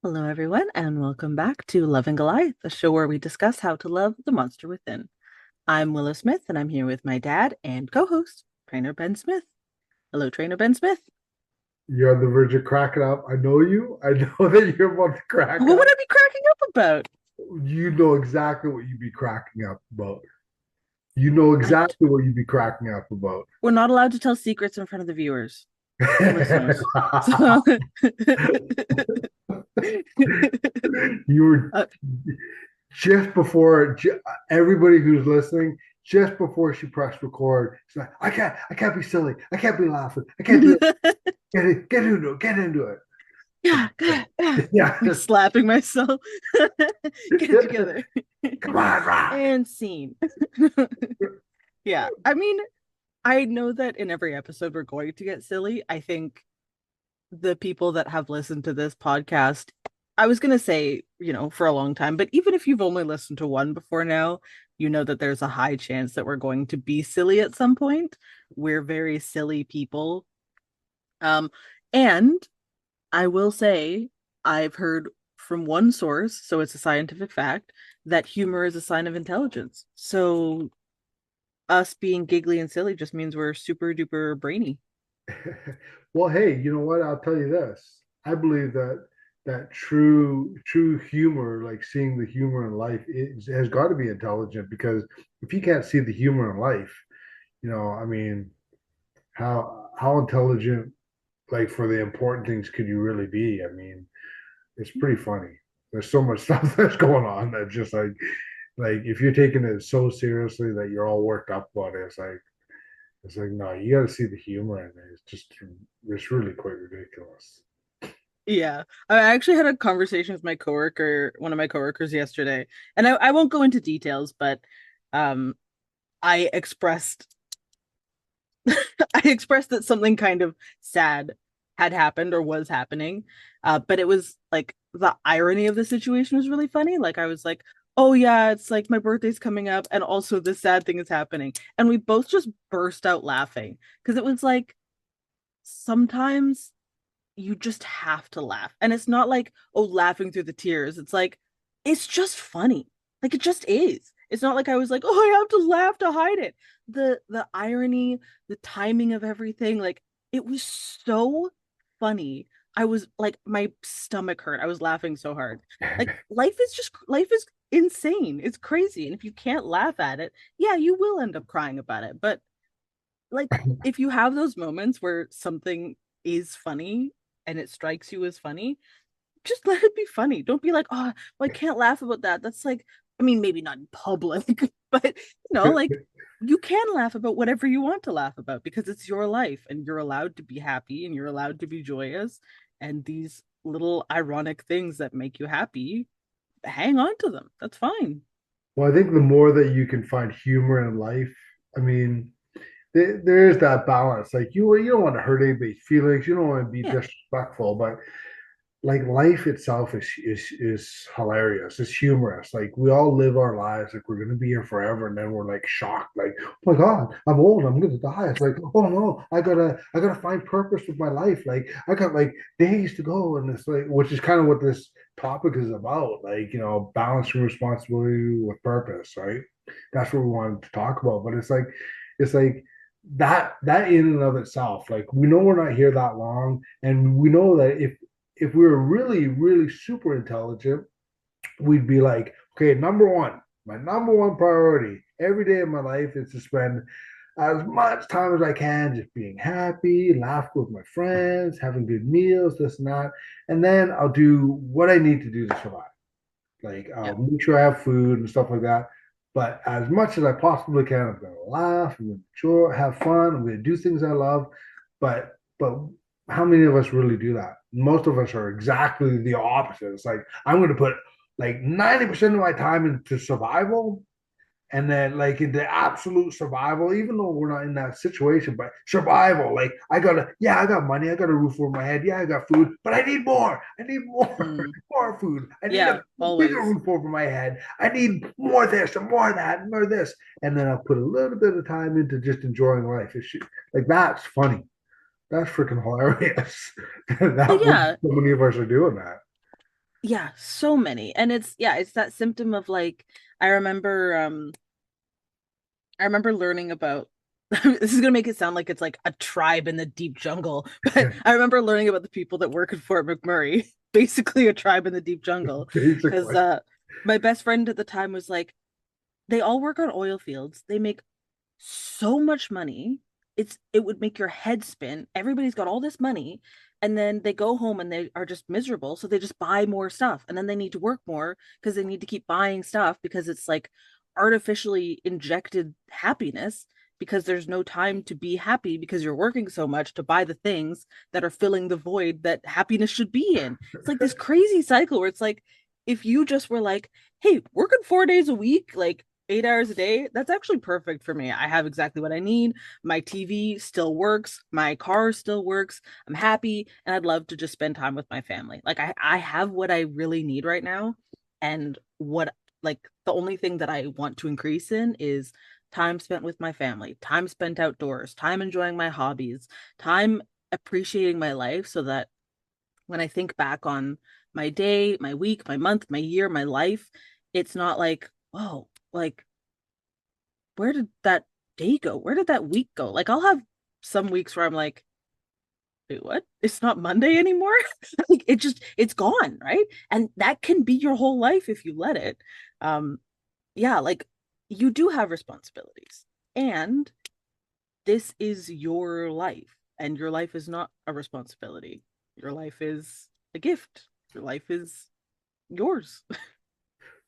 Hello, everyone, and welcome back to Loving Goliath, a show where we discuss how to love the monster within. I'm Willow Smith, and I'm here with my dad and co-host, Trainer Ben Smith. Hello, Trainer Ben Smith. You're on the verge of cracking up. I know you. I know that you're about to crack What would up. I be cracking up about? You know exactly what you'd be cracking up about. You know I, exactly what you'd be cracking up about. we're not allowed to tell secrets in front of the viewers and listeners. So, You were uh, just before everybody who's listening, just before she pressed record, she's like, I can't be silly. I can't be laughing. I can't do it. Get into it. Get into it. yeah, God, yeah. Yeah. Like slapping myself. Get it together. Come on, Rock. And scene. Yeah, I mean, I know that in every episode we're going to get silly. I think the people that have listened to this podcast, I was going to say, for a long time, but even if you've only listened to one before now, you know that there's a high chance that we're going to be silly at some point. We're very silly people. Um, and I will say, I've heard from one source, so it's a scientific fact, that humor is a sign of intelligence. So us being giggly and silly just means we're super duper brainy. Well, hey, you know what? I'll tell you this. I believe that true humor, like seeing the humor in life, has got to be intelligent because if you can't see the humor in life, I mean, how intelligent, like for the important things, could you really be? I mean, it's pretty funny. There's so much stuff that's going on that just like if you're taking it so seriously that you're all worked up about it, it's like, no, you got to see the humor in it. It's really quite ridiculous. Yeah. I actually had a conversation with my coworker, one of my coworkers yesterday, and I won't go into details, but um I expressed I expressed that something kind of sad had happened or was happening. But it was like the irony of the situation was really funny. Like I was like, oh yeah, it's like my birthday's coming up and also this sad thing is happening. And we both just burst out laughing because it was like sometimes you just have to laugh. And it's not like, oh, laughing through the tears. It's like, it's just funny. Like it just is. It's not like I was like, oh, I have to laugh to hide it. The irony, the timing of everything, like it was so funny. I was like, my stomach hurt. I was laughing so hard. Like life is insane. It's crazy. And if you can't laugh at it, yeah, you will end up crying about it. But like if you have those moments where something is funny and it strikes you as funny, just let it be funny. Don't be like, oh, well, I can't laugh about that. That's like, I mean, maybe not in public, but like you can laugh about whatever you want to laugh about because it's your life and you're allowed to be happy and you're allowed to be joyous. And these little ironic things that make you happy, hang on to them. That's fine. Well, I think the more that you can find humor in life, I mean, there is that balance. Like you don't want to hurt anybody's feelings. You don't want to be Yeah. disrespectful, but like life itself is hilarious. It's humorous. Like we all live our lives like we're gonna be here forever, and then we're like shocked, like, oh my God, I'm old, I'm gonna die. It's like, oh no, I gotta find purpose with my life. Like I got like days to go, and it's like, which is kind of what this topic is about, like, balancing responsibility with purpose, right? That's what we wanted to talk about. But it's like that in and of itself, like we know we're not here that long, and we know that if we were really, really super intelligent, we'd be like, okay, my number one priority every day of my life is to spend as much time as I can just being happy, laughing with my friends, having good meals, this and that. And then I'll do what I need to do to survive. Like Yeah. I'll make sure I have food and stuff like that. But as much as I possibly can, I'm gonna laugh, I'm gonna enjoy, have fun, I'm gonna do things I love. But how many of us really do that? Most of us are exactly the opposite. It's like I'm gonna put like 90% of my time into survival, and then like in the absolute survival, even though we're not in that situation, but survival, like I got money, I got a roof over my head, yeah, I got food, but I need more. I need more, Mm. more food. I need Yeah, a bigger always. roof over my head. I need more of this and more of that and more of this. And then I'll put a little bit of time into just enjoying life. Like that's funny. That's freaking hilarious. Well, That yeah, so many of us are doing that. Yeah, so many. And it's yeah, it's that symptom of like I remember I remember learning about this is gonna make it sound like it's like a tribe in the deep jungle, but I remember learning about the people that work at Fort McMurray, basically a tribe in the deep jungle. Because Basically. my best friend at the time was like, they all work on oil fields. They make so much money. It would make your head spin. Everybody's got all this money, and then they go home and they are just miserable, so they just buy more stuff, and then they need to work more because they need to keep buying stuff because it's like artificially injected happiness because there's no time to be happy because you're working so much to buy the things that are filling the void that happiness should be in. It's like this crazy cycle where it's like if you just were like, hey, working 4 days a week, like 8 hours a day, that's actually perfect for me. I have exactly what I need. My TV still works. My car still works. I'm happy. And I'd love to just spend time with my family. Like I have what I really need right now. And what like the only thing that I want to increase in is time spent with my family, time spent outdoors, time enjoying my hobbies, time appreciating my life so that when I think back on my day, my week, my month, my year, my life, it's not like, whoa, like where did that day go? Where did that week go? Like I'll have some weeks where I'm like, wait, what? It's not Monday anymore? Like it's gone, right? And that can be your whole life if you let it. Um, yeah, like you do have responsibilities. And this is your life. And your life is not a responsibility. Your life is a gift. Your life is yours.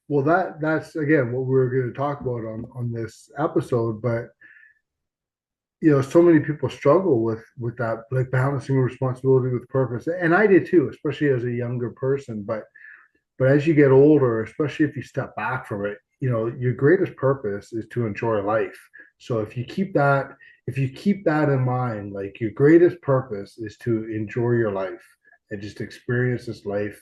Well, that's again what we were going to talk about on this episode, but so many people struggle with that, like balancing responsibility with purpose, and I did too, especially as a younger person. But as you get older, especially if you step back from it, your greatest purpose is to enjoy life. So if you keep that in mind, like your greatest purpose is to enjoy your life and just experience this life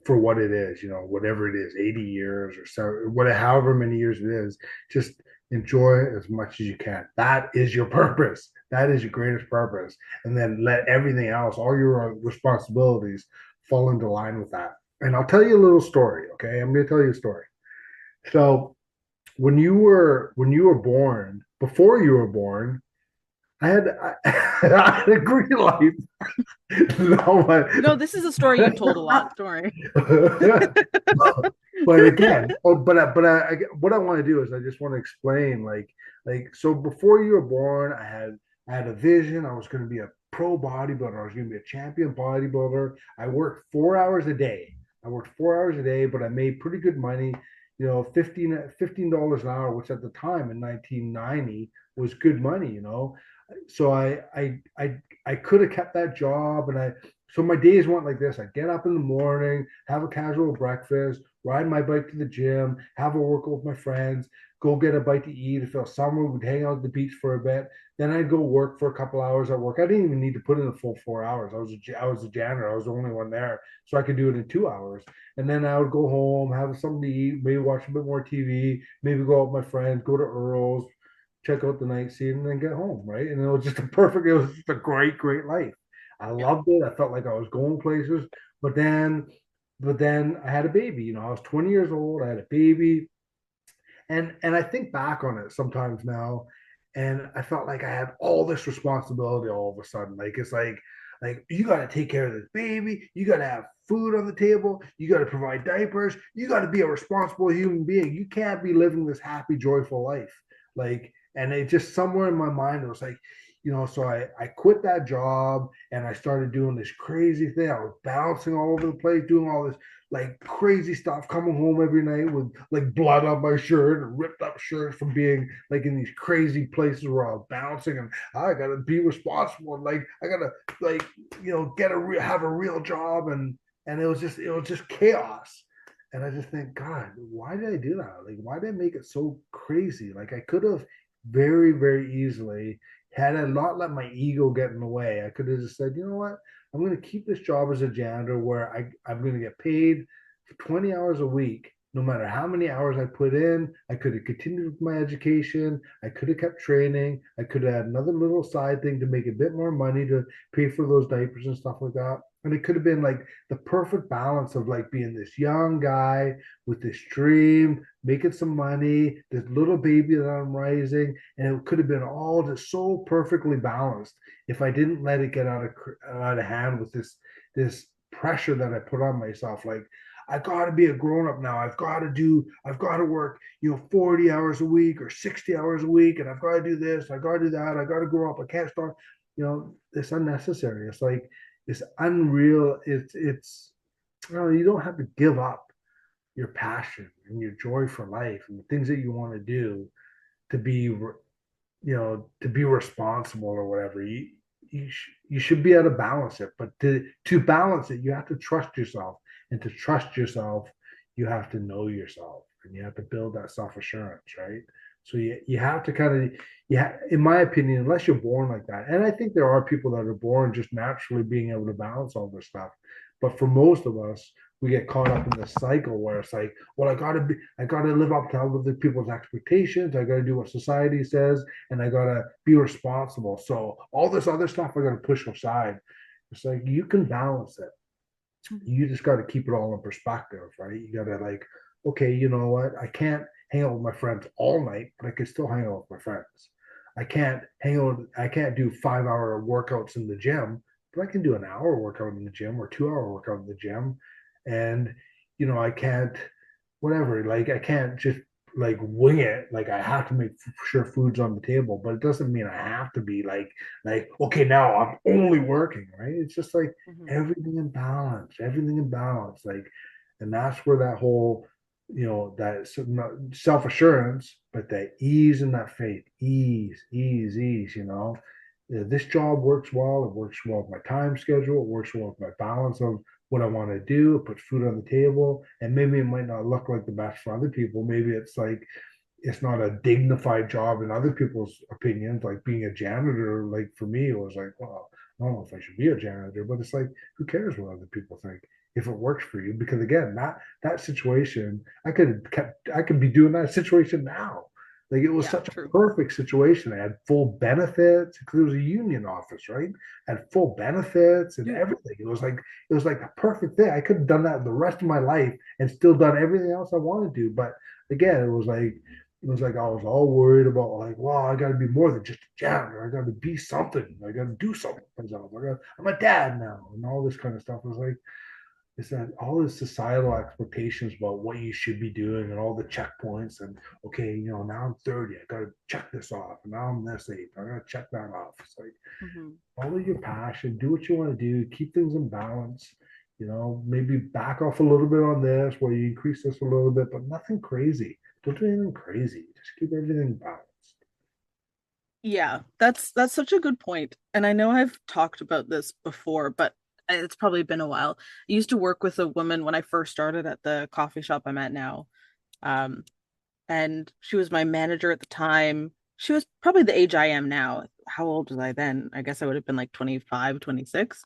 for what it is, whatever it is, 80 years or so, whatever, however many years it is, just enjoy it as much as you can. That is your purpose. That is your greatest purpose. And then let everything else, all your responsibilities, fall into line with that. And I'll tell you a little story. Okay. I'm going to tell you a story. So when you were born, before you were born, I had a great life. No, No, this is a story you've told a lot. Don't worry. but again, what I want to do is I just want to explain, so before you were born, I had a vision. I was going to be a pro bodybuilder. I was going to be a champion bodybuilder. I worked 4 hours a day. I worked 4 hours a day, but I made pretty good money. $15 an hour, which at the time in 1990 was good money. So I could have kept that job, and so my days went like this. I'd get up in the morning, have a casual breakfast, ride my bike to the gym, have a workout with my friends, go get a bite to eat. If it was summer, we'd hang out at the beach for a bit. Then I'd go work for a couple hours at work. I didn't even need to put in the full 4 hours. I was a janitor. I was the only one there, so I could do it in 2 hours. And then I would go home, have something to eat, maybe watch a bit more TV, maybe go out with my friends, go to Earl's, check out the night scene, and then get home, right? And it was just a great, great life. I Yeah. loved it. I felt like I was going places. But then, but then I had a baby. I was 20 years old. I had a baby, and I think back on it sometimes now, and I felt like I had all this responsibility all of a sudden. Like it's like you got to take care of this baby. You got to have food on the table. You got to provide diapers. You got to be a responsible human being. You can't be living this happy, joyful life. And it just somewhere in my mind, it was like, so I quit that job and I started doing this crazy thing. I was bouncing all over the place, doing all this like crazy stuff, coming home every night with like blood on my shirt and ripped up shirts from being like in these crazy places where I was bouncing, and I gotta be responsible. Like I gotta like have a real job, and it was just chaos. And I just think, God, why did I do that? Like, why did I make it so crazy? Like, I could have very, very easily, had I not let my ego get in the way, I could have just said, you know what? I'm going to keep this job as a janitor where I'm going to get paid for 20 hours a week. No matter how many hours I put in, I could have continued with my education. I could have kept training. I could have had another little side thing to make a bit more money to pay for those diapers and stuff like that. And it could have been like the perfect balance of like being this young guy with this dream, making some money, this little baby that I'm raising, and it could have been all just so perfectly balanced if I didn't let it get out of hand with this pressure that I put on myself. Like I got to be a grown up now. I've got to work, 40 hours a week or 60 hours a week, and I've got to do this, I got to do that, I got to grow up. I can't start. It's unnecessary. It's like it's unreal. You don't have to give up your passion and your joy for life and the things that you want to do to be to be responsible or whatever. You should be able to balance it, but to balance it, you have to trust yourself, and to trust yourself, you have to know yourself, and you have to build that self assurance, right? So you have to kind of, in my opinion, unless you're born like that, and I think there are people that are born just naturally being able to balance all this stuff, but for most of us, we get caught up in this cycle where it's like, well, I gotta live up to other people's expectations. I gotta do what society says, and I gotta be responsible. So all this other stuff I gotta push aside. It's like you can balance it. You just got to keep it all in perspective, right? You got to like, okay, you know what? I can't hang out with my friends all night, but I can still hang out with my friends. I can't do 5 hour workouts in the gym, but I can do an hour workout in the gym or 2 hour workout in the gym. And, I can't, whatever, like, I can't just like wing it. Like, I have to make sure food's on the table, but it doesn't mean I have to be okay, now I'm only working, right? It's just like, Mhm. everything in balance, like, and that's where that whole, that self assurance, but that ease and that faith, ease. This job works well. It works well with my time schedule. It works well with my balance of what I want to do. It puts food on the table, and maybe it might not look like the best for other people. Maybe it's like it's not a dignified job in other people's opinions, like being a janitor. Like for me, it was like, well, I don't know if I should be a janitor, but it's like, who cares what other people think if it works for you? Because again, that situation, I could be doing that situation now. Like it was Yeah, such a true. perfect situation. I had full benefits because it was a union office, right? I had full benefits and Yeah. everything. It was like the perfect thing. I could have done that the rest of my life and still done everything else I wanted to. But again, it was like I was all worried about like, wow, I got to be more than just a janitor. I got to be something. I got to do something for myself. I'm a dad now, and all this kind of stuff. Was like, it's that all the societal expectations about what you should be doing and all the checkpoints and okay, now I'm 30, I got to check this off, and now I'm this age, I got to check that off. It's like Mhm. follow your passion, do what you want to do, keep things in balance. Maybe back off a little bit on this, where you increase this a little bit, but nothing crazy. Don't do anything crazy. Just keep everything balanced. Yeah, that's such a good point. And I know I've talked about this before, but it's probably been a while. I used to work with a woman when I first started at the coffee shop I'm at now. Um, and she was my manager at the time. She was probably the age I am now. How old was I then? I guess I would have been like 25, 26.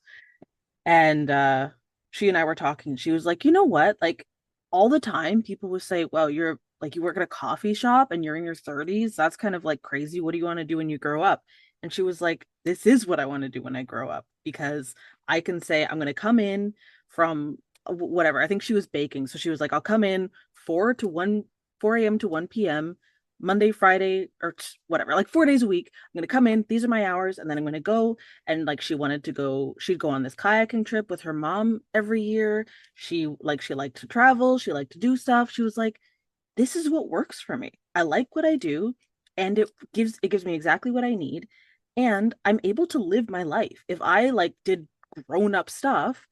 And she and I were talking. She was like, you know what? Like all the time, people would say, well, you're like, you work at a coffee shop and you're in your 30s. That's kind of like crazy. What do you want to do when you grow up? And she was like, this is what I want to do when I grow up because I can say, I'm going to come in from whatever. I think she was baking. So she was like, I'll come in 4 to 1, 4 a.m. to 1 p.m. Monday, Friday, or whatever, like 4 days a week. I'm going to come in. These are my hours. And then I'm going to go and like she'd go on this kayaking trip with her mom every year. She liked to travel, she liked to do stuff. She was like, this is what works for me. I like what I do, and it gives me exactly what I need, and I'm able to live my life. If I like did grown up stuff,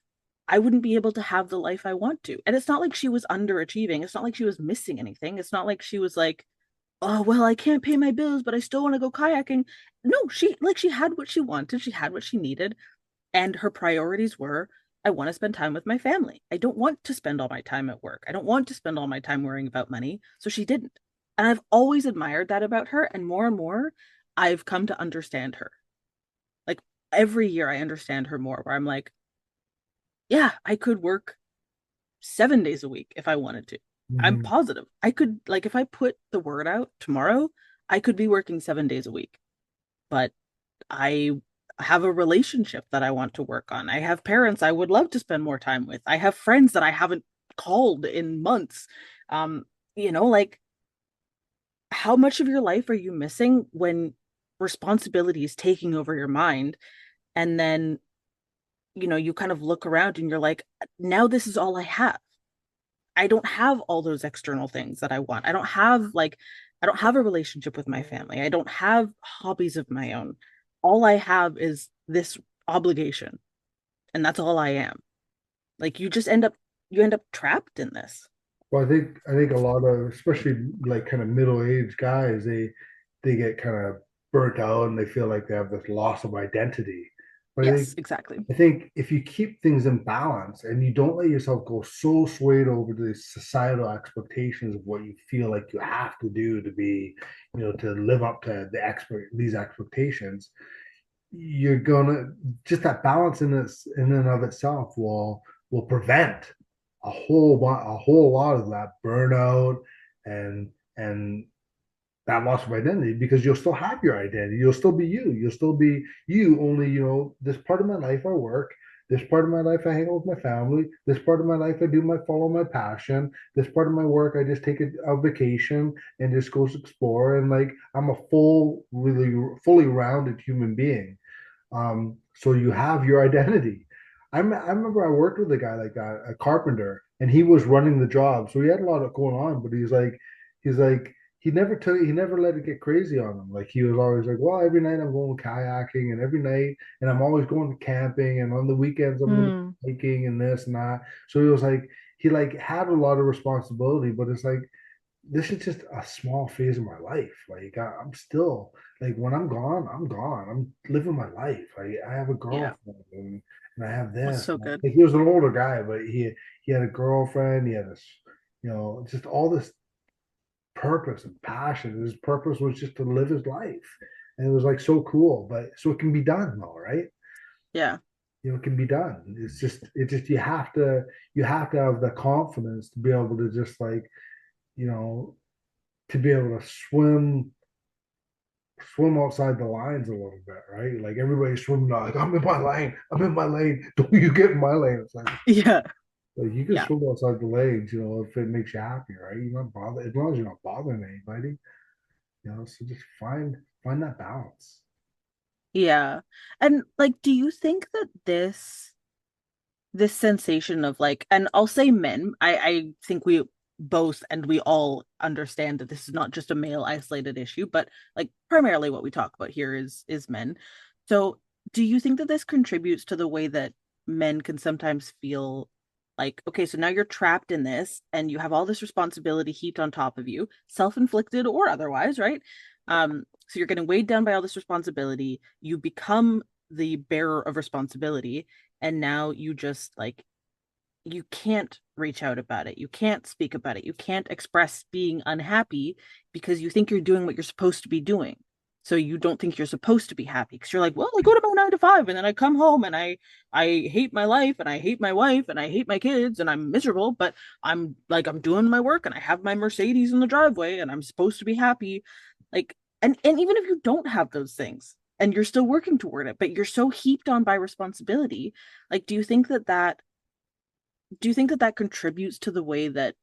I wouldn't be able to have the life I want to. And it's not like she was underachieving. It's not like she was missing anything. It's not like she was like, oh well, I can't pay my bills but I still want to go kayaking. No, she had what she wanted, she had what she needed, and her priorities were, I want to spend time with my family. I don't want to spend all my time at work. I don't want to spend all my time worrying about money. So she didn't. And I've always admired that about her. And more, I've come to understand her. Like every year, I understand her more, where I'm like, yeah, I could work 7 days a week if I wanted to. I'm Mm-hmm. positive. I could, like, if I put the word out tomorrow, I could be working 7 days a week. But I have a relationship that I want to work on. I have parents I would love to spend more time with. I have friends that I haven't called in months. Um, like how much of your life are you missing when responsibility is taking over your mind? And then, you kind of look around and you're like, now this is all I have. I don't have all those external things that I want. I don't have a relationship with my family. I don't have hobbies of my own. All I have is this obligation, and that's all I am. Like you end up trapped in this. Well, I think a lot of, especially like kind of middle-aged guys, they get kind of burnt out and they feel like they have this loss of identity. But Yes, exactly. I think if you keep things in balance and you don't let yourself go so swayed over the societal expectations of what you feel like you have to do to be, to live up to these expectations, you're gonna just that balance in and of itself will prevent a whole lot of that burnout and and that loss of identity because you'll still have your identity. You'll still be you. You'll still be you. Only this part of my life I work. This part of my life I hang out with my family. This part of my life I do my follow my passion. This part of my work I just take a vacation and just goes explore. And like I'm a really fully rounded human being. So you have your identity. I remember I worked with a guy like that, a carpenter, and he was running the job. So he had a lot of going on, but he's like, he never let it get crazy on him. Like he was always like, well, every night I'm going kayaking and every night, and I'm always going camping, and on the weekends I'm going to Hmm. hiking and this and that. So he was like, he like had a lot of responsibility, but it's like this is just a small phase of my life. Like I'm still like when I'm gone, I'm gone. I'm living my life. I have a Yeah, girlfriend and I have that's this. so good. Like he was an older guy, but he had a girlfriend. He had this, just all this purpose and passion. His purpose was just to live his life, and it was like so cool. But so it can be done, though, right? Yeah, It can be done. It's just you have to have the confidence to be able to just like you know to be able to swim outside the lines a little bit, right? Like everybody's swimming out, like I'm in my lane, I'm in my lane. Don't you get in my lane? It's yeah, like you can yeah, swim outside the lanes, if it makes you happy, right? You're not bothered as long as you're not bothering anybody, So just find that balance. yeah. And like, do you think that this sensation of like, and I'll say men, I think we both and we all understand that this is not just a male isolated issue, but like primarily what we talk about here is men. So do you think that this contributes to the way that men can sometimes feel like, okay, so now you're trapped in this and you have all this responsibility heaped on top of you, self-inflicted or otherwise, right? So you're getting weighed down by all this responsibility. You become the bearer of responsibility, and now you just like you can't reach out about it. You can't speak about it. You can't express being unhappy because you think you're doing what you're supposed to be doing. So you don't think you're supposed to be happy because you're like, well, I go to my 9 to 5 and then I come home and I hate my life and I hate my wife and I hate my kids and I'm miserable, but I'm doing my work and I have my Mercedes in the driveway and I'm supposed to be happy. Like and even if you don't have those things and you're still working toward it, but you're so heaped on by responsibility, like do you think that that contributes to the way that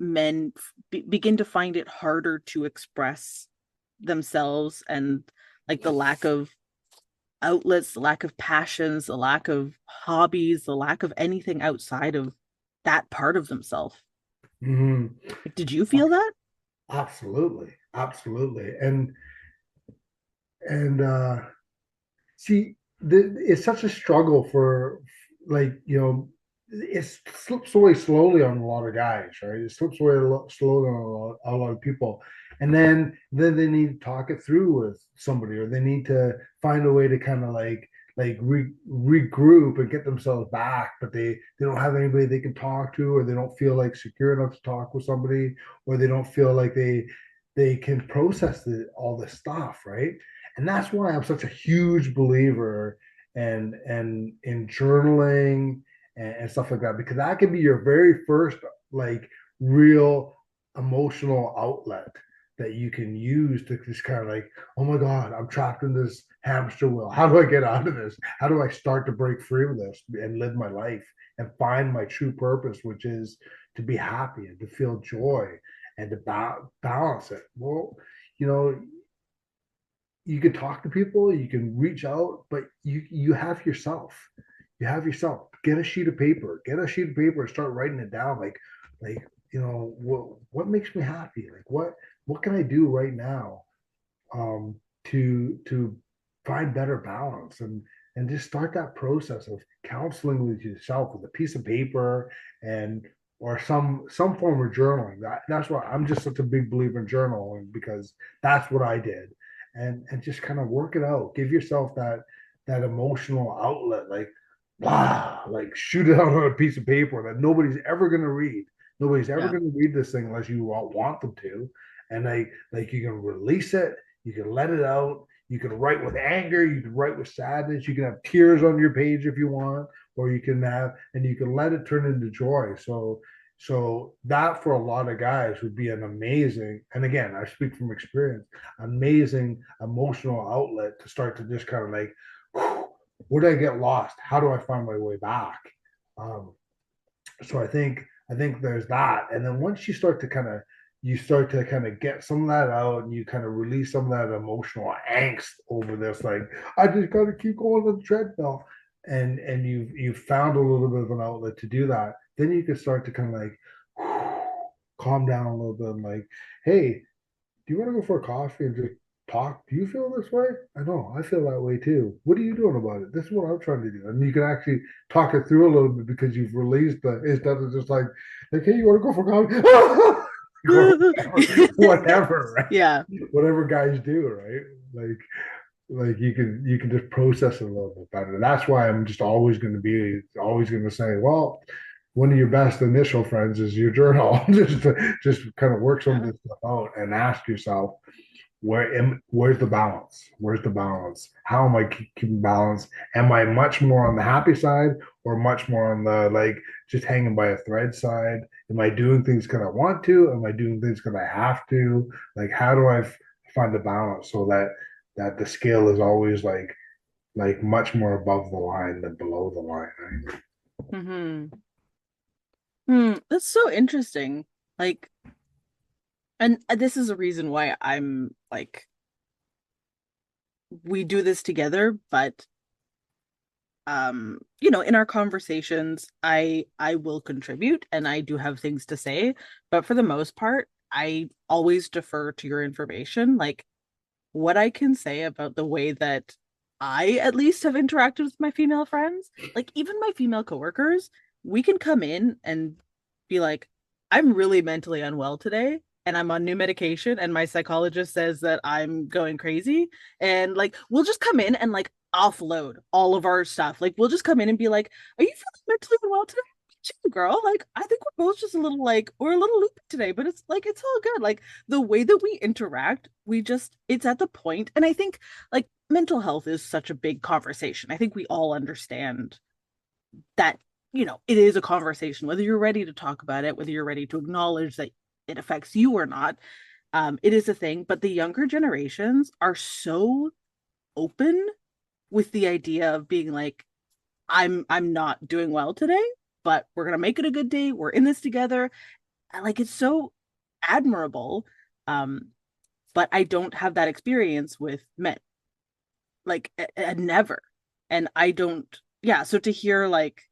men begin to find it harder to express themselves and like the lack of outlets, the lack of passions, the lack of hobbies, the lack of anything outside of that part of themselves? Mm-hmm. Like, did you feel that? Absolutely, absolutely, and see, it's such a struggle for like it slips away slowly on a lot of guys, right? It slips away slowly on a lot of people, and then they need to talk it through with somebody, or they need to find a way to kind of regroup and get themselves back, but they don't have anybody they can talk to, or they don't feel like secure enough to talk with somebody, or they don't feel like they can process all this stuff, right? And that's why I'm such a huge believer and in journaling and stuff like that, because that can be your very first like real emotional outlet that you can use to just kind of like, oh my God, I'm trapped in this hamster wheel. How do I get out of this? How do I start to break free of this and live my life and find my true purpose, which is to be happy and to feel joy and to balance it? Well, you know, you can talk to people, you can reach out, but you have yourself. You have yourself. Get a sheet of paper. Get a sheet of paper and start writing it down. Like what makes me happy? Like what can I do right now to find better balance and just start that process of counseling with yourself with a piece of paper and or some form of journaling. That's why I'm just such a big believer in journaling because that's what I did, and just kind of work it out. Give yourself that emotional outlet, like wow, like shoot it out on a piece of paper that nobody's ever gonna read. Nobody's ever Yeah. gonna read this thing unless you want them to, and like you can release it, you can let it out. You can write with anger. You can write with sadness. You can have tears on your page if you want, or you can have, and you can let it turn into joy. So that for a lot of guys would be an amazing, and again, I speak from experience, amazing emotional outlet to start to just kind of like, where did I get lost? How do I find my way back? Um, so I think there's that, and then once you start to kind of get some of that out, and you kind of release some of that emotional angst over this, like I just got to keep going on the treadmill, and you've found a little bit of an outlet to do that. Then you can start to kind of like calm down a little bit, and like, hey, do you want to go for a coffee and just talk? Do you feel this way? I know I feel that way too. What are you doing about it? This is what I'm trying to do. And you can actually talk it through a little bit because you've released the instead of just like, hey, you want to go for coffee? or whatever, right? Yeah. Whatever guys do, right? Like you can just process it a little bit better. That's why I'm just always going to say, well, one of your best initial friends is your journal. Just kind of work some of Yeah. this stuff out and ask yourself, where's the balance? Where's the balance? How am I keeping balance? Am I much more on the happy side or much more on the like just hanging by a thread side? Am I doing things because I want to? Am I doing things because I have to? Like, how do I find the balance so that the scale is always like much more above the line than below the line, right? Hmm. Hmm. That's so interesting. Like, and this is a reason why I'm like, we do this together, but in our conversations, I will contribute and I do have things to say, but for the most part, I always defer to your information. Like, what I can say about the way that I at least have interacted with my female friends, like even my female coworkers, we can come in and be like, I'm really mentally unwell today and I'm on new medication and my psychologist says that I'm going crazy. And like we'll just come in and like offload all of our stuff. Like we'll just come in and be like, are you feeling mentally unwell today? Chill, girl. Like I think we're both just a little like we're a little loopy today, but it's like it's all good. Like the way that we interact, we just it's at the point, and I think like mental health is such a big conversation. I think we all understand that, it is a conversation, whether you're ready to talk about it, whether you're ready to acknowledge that it affects you or not. It is a thing, but the younger generations are so open with the idea of being like, I'm not doing well today, but we're gonna make it a good day. We're in this together. Like it's so admirable. Um, but I don't have that experience with men, like never. And I don't, yeah. So to hear like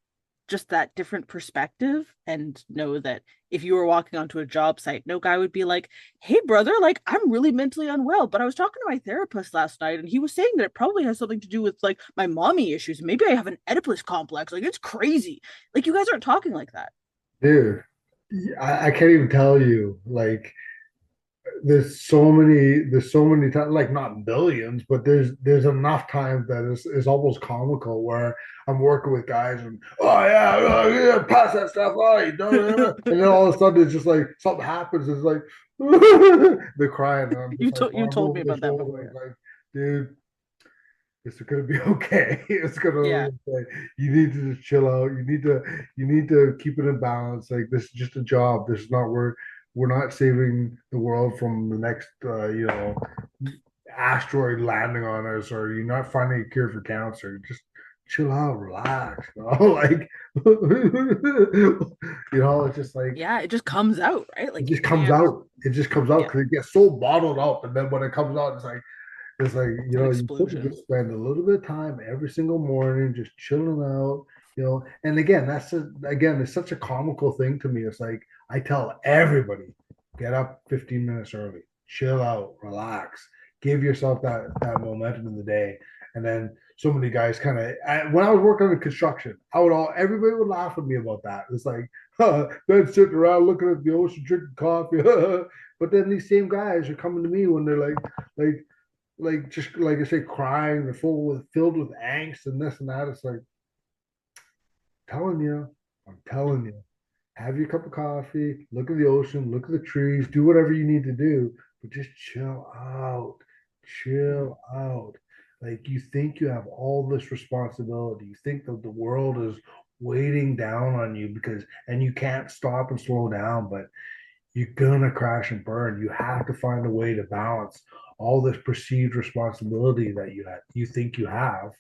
just that different perspective and know that if you were walking onto a job site, no guy would be like, hey, brother, like I'm really mentally unwell, but I was talking to my therapist last night and he was saying that it probably has something to do with like my mommy issues. Maybe I have an Oedipus complex. Like it's crazy. Like you guys aren't talking like that. Dude, I can't even tell you like there's so many times, like not billions, but there's enough times that is almost comical where I'm working with guys and oh yeah, pass that stuff, oh you know, and then all of a sudden it's just like something happens, it's like they're crying and I'm just like You arm told me over their about that shoulder, before. like, dude, it's gonna be okay. It's gonna be Yeah. okay. You need to just chill out. You need to keep it in balance. Like this is just a job. This is not work. we're not saving the world from the next asteroid landing on us, or you're not finding a cure for cancer. Just chill out, relax, like it's just like Yeah, it just comes out, right? it Like you just comes can't. out. It just comes out Yeah, because it gets so bottled up, and then when it comes out, it's like, it's an you should explosion. just spend a little bit of time every single morning just chilling out, And again, again, it's such a comical thing to me. It's like I tell everybody, get up 15 minutes early, chill out, relax, give yourself that momentum in the day. And then so many guys when I was working on construction, everybody would laugh at me about that. It's like, then sitting around looking at the ocean, drinking coffee. But then these same guys are coming to me when they're like just like I say, crying, they're filled with angst and this and that. It's like telling you, I'm telling you, have your cup of coffee, look at the ocean, look at the trees, do whatever you need to do, but just Mhm. chill out. Like you think you have all this responsibility, you think that the world is weighting down on you and you can't stop and slow down, but you're gonna crash and burn. You have to find a way to balance all this perceived responsibility that you think you have.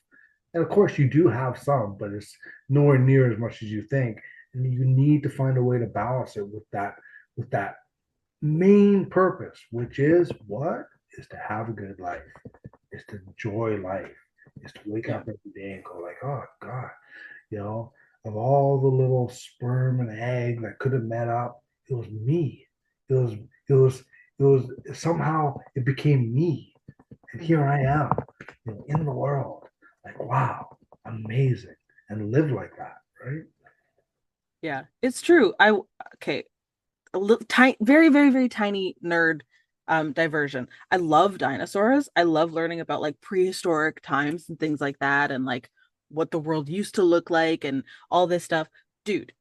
And of course you do have some, but it's nowhere near as much as you think. And you need to find a way to balance it with that main purpose, which is what? Is to have a good life, is to enjoy life, is to wake Yeah, up every day and go like, oh God, you know, of all the little sperm and egg that could have met up, it was me. It was, it was, it was somehow it became me. And here hmm I am, in the world. Like, wow, amazing. And live like that, right? yeah, it's true. Okay, a little tiny, very, very, very tiny nerd diversion. I love dinosaurs. I love learning about like prehistoric times and things like that, and like what the world used to look like and all this stuff. Dude,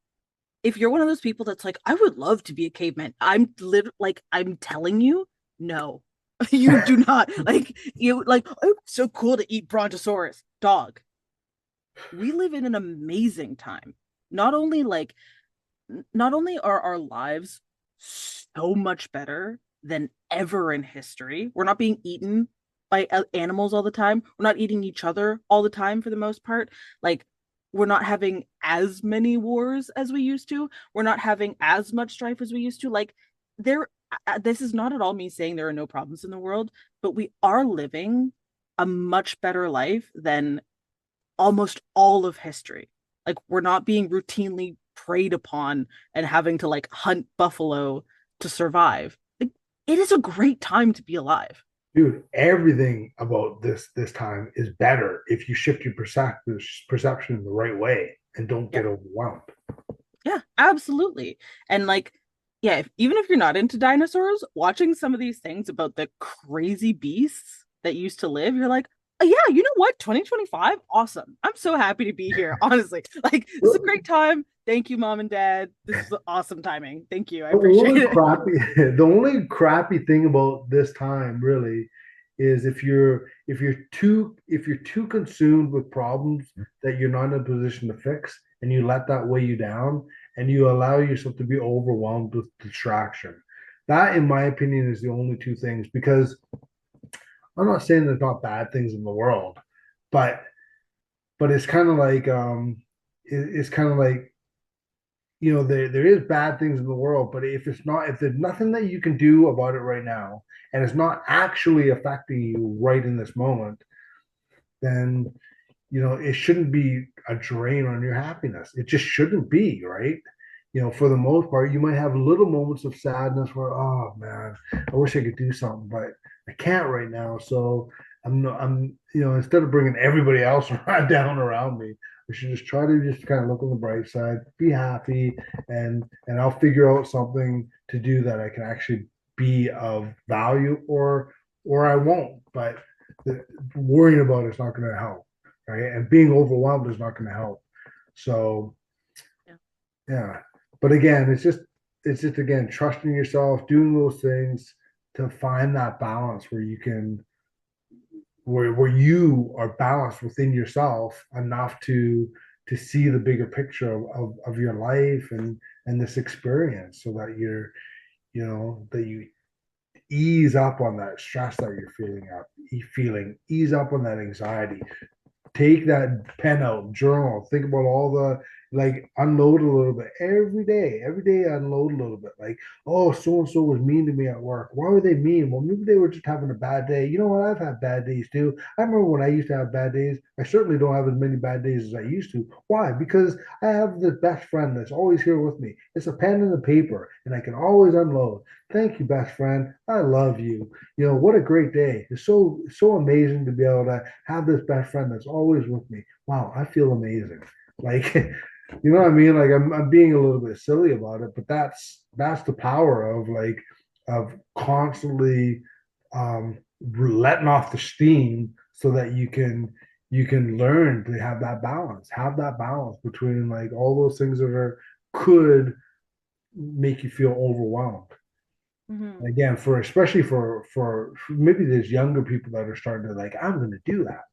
if you're one of those people that's like, I would love to be a caveman, I'm telling you, no. You do not like, oh, it's so cool to eat brontosaurus. Dog, we live in an amazing time. Not only like not only are our lives so much better than ever in history, we're not being eaten by animals all the time. We're not eating each other all the time for the most part. Like, we're not having as many wars as we used to. We're not having as much strife as we used to. Like, this is not at all me saying there are no problems in the world, but we are living a much better life than almost all of history. Like we're not being routinely preyed upon and having to like hunt buffalo to survive. Like, it is a great time to be alive. Dude, everything about this time is better if you shift your perception in the right way and don't Yeah. get overwhelmed. Yeah, absolutely. And like, yeah, even if you're not into dinosaurs, watching some of these things about the crazy beasts that used to live, you're like, oh, yeah, you know what? 2025, awesome. I'm so happy to be here, honestly. Like, this is a great time. Thank you, mom and dad. This is awesome timing. Thank you. I The appreciate only it. crappy, the only crappy thing about this time really is if you're too consumed with problems that you're not in a position to fix, and you let that weigh you down, and you allow yourself to be overwhelmed with distraction. That, in my opinion, is the only two things. Because I'm not saying there's not bad things in the world, but it's kind of like it's kind of like there is bad things in the world, but if there's nothing that you can do about it right now, and it's not actually affecting you right in this moment, then it shouldn't be a drain on your happiness. It just shouldn't be, right? For the most part, you might have little moments of sadness where, oh man, I wish I could do something, but I can't right now. So instead of bringing everybody else down around me, I should just try to just kind of look on the bright side, be happy, and I'll figure out something to do that I can actually be of value, or I won't. But worrying about it's not going to help, right? And being overwhelmed is not going to help. So Yeah. yeah, but again, it's just again trusting yourself, doing those things to find that balance where you can where you are balanced within yourself enough to see the bigger picture of your life and this experience, so that that you ease up on that stress that you're feeling, ease up on that anxiety, take that pen out, journal, think about all the, like, unload a little bit every day unload a little bit. Like, oh, so and so was mean to me at work. Why were they mean? Well, maybe they were just having a bad day. You know what? I've had bad days too. I remember when I used to have bad days. I certainly don't have as many bad days as I used to. Why? Because I have the best friend that's always here with me. It's a pen and a paper, and I can always unload. Thank you, best friend. I love you. What a great day. It's so amazing to be able to have this best friend that's always with me. Wow, I feel amazing. Like, you know what I mean? Like, I'm being a little bit silly about it, but that's the power of, like, of constantly letting off the steam so that you can learn to have that balance between, like, all those things that are could make you feel overwhelmed. Mm-hmm. Again, for especially for maybe there's younger people that are starting to, like, I'm going to do that,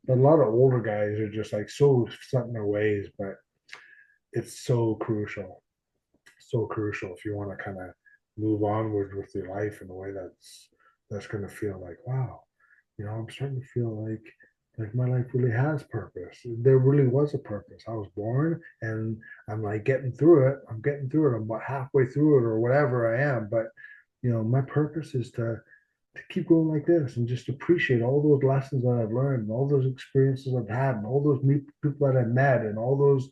but a lot of older guys are just, like, so set in their ways. But it's so crucial if you want to kind of move onward with your life in a way that's going to feel like, wow, I'm starting to feel like my life really has purpose. There really was a purpose. I was born, and I'm, like, getting through it. I'm getting through it. I'm about halfway through it, or whatever I am. But my purpose is to keep going like this and just appreciate all those lessons that I've learned, and all those experiences I've had, and all those people that I've met, and all those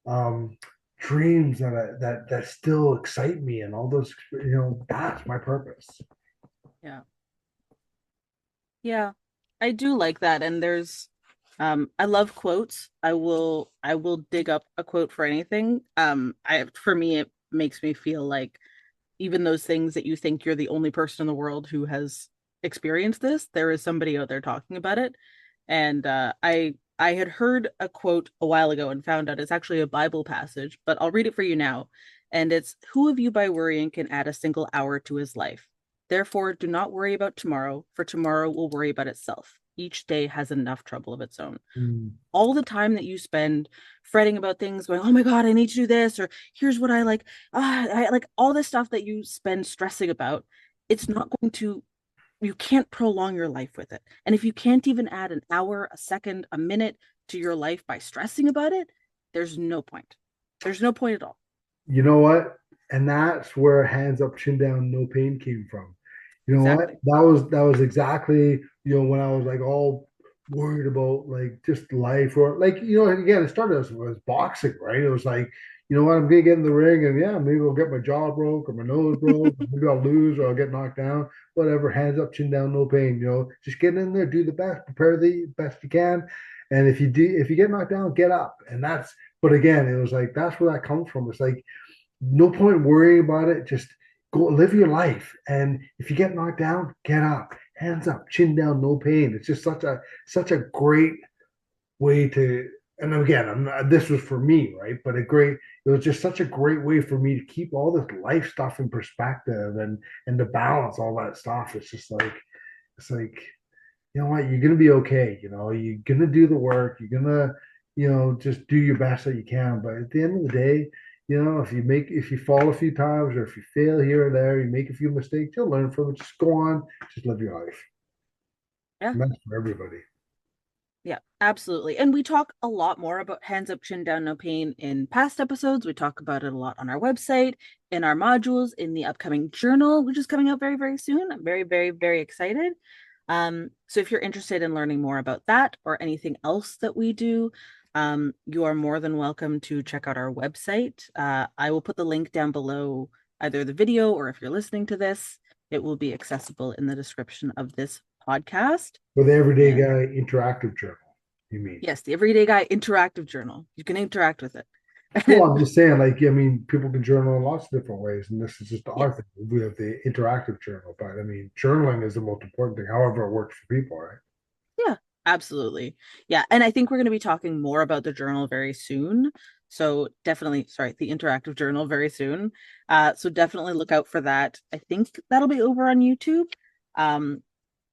um, dreams that still excite me, and all those, that's my purpose. Yeah. Yeah. I do like that. And I love quotes. I will dig up a quote for anything. For me it makes me feel like even those things that you think you're the only person in the world who has experienced this, there is somebody out there talking about it. And I had heard a quote a while ago and found out it's actually a Bible passage, but I'll read it for you now. And it's, "Who of you by worrying can add a single hour to his life? Therefore, do not worry about tomorrow, for tomorrow will worry about itself. Each day has enough trouble of its own." Mm. All the time that you spend fretting about things, going, "Oh my God, I need to do this," or "Here's what I like," I like all this stuff that you spend stressing about, it's not going to, you can't prolong your life with it. And if you can't even add an hour, a second, a minute to your life by stressing about it, there's no point. There's no point at all. You know what? And that's where hands up, chin down, no pain came from. You know what? Exactly. That was exactly, when I was, like, all worried about, like, just life, or, like, again, it started as boxing, right? It was like, you know what, I'm gonna get in the ring, and yeah, maybe I'll get my jaw broke or my nose broke, or maybe I'll lose or I'll get knocked down. Whatever, hands up, chin down, no pain. Just get in there, do the best, prepare the best you can. And if you get knocked down, get up. And but again, it was like, that's where that comes from. It's like, no point worrying about it. Just go live your life. And if you get knocked down, get up, hands up, chin down, no pain. It's just such a great way to. And again, this was for me, right? But it was just such a great way for me to keep all this life stuff in perspective, and to balance all that stuff. It's like, you know what, you're gonna be okay. You're gonna do the work. You're gonna, just do your best that you can. But at the end of the day, if you fall a few times, or if you fail here or there, you make a few mistakes, you'll learn from it. Just go on, just live your life. Yeah. And that's for everybody. Yeah, absolutely. And we talk a lot more about hands up, chin down, no pain in past episodes. We talk about it a lot on our website, in our modules, in the upcoming journal, which is coming out very, very soon. I'm very, very, very excited. So if you're interested in learning more about that or anything else that we do, you are more than welcome to check out our website. I will put the link down below either the video, or if you're listening to this, it will be accessible in the description of this podcast. For the everyday And guy interactive journal, you mean? yes, the Everyday Guy interactive journal. You can interact with it. Well, And I'm just saying, like, I mean, people can journal in lots of different ways, and this is just yes, our thing. We have the interactive journal, but I mean, journaling is the most important thing, however it works for people, right? yeah, absolutely. Yeah. And I think we're going to be talking more about the journal very soon. So definitely, sorry, the interactive journal very soon. So definitely look out for that. I think that'll be over on YouTube. Um,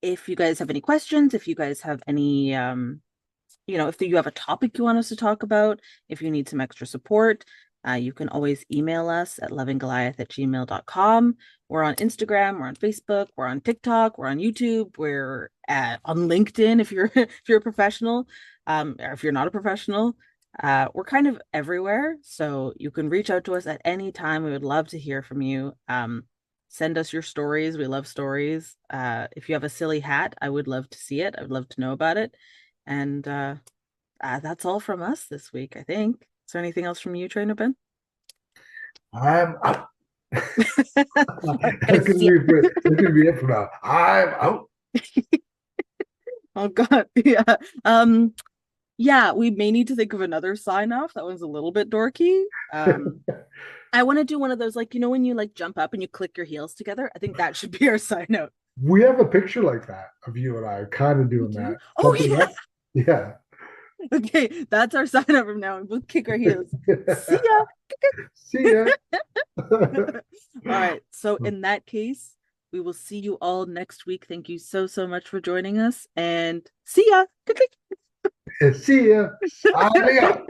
if you guys have any questions, if you guys have any if you have a topic you want us to talk about, if you need some extra support, You can always email us at lovinggoliath@gmail.com. We're on Instagram, we're on Facebook, we're on TikTok, we're on YouTube, on LinkedIn if you're if you're a professional, or if you're not a professional. We're kind of everywhere, so you can reach out to us at any time. We would love to hear from you. Send us your stories. We love stories. If you have a silly hat, I would love to see it. I would love to know about it. And that's all from us this week, I think. Is there anything else from you, Trainer Ben? I'm out. All right, guys, see ya. That's gonna be it for now. I'm out. Oh God, yeah. Yeah, we may need to think of another sign off. That one's a little bit dorky. I want to do one of those, like, when you like jump up and you click your heels together. I think that should be our sign out. We have a picture like that of you and I kind of We doing do. that. Oh Something yeah. that, yeah. Okay, that's our sign up from now on. We'll kick our heels. See ya. See ya. All right. So in that case, we will see you all next week. Thank you so, so much for joining us and see ya. See ya. Signing out.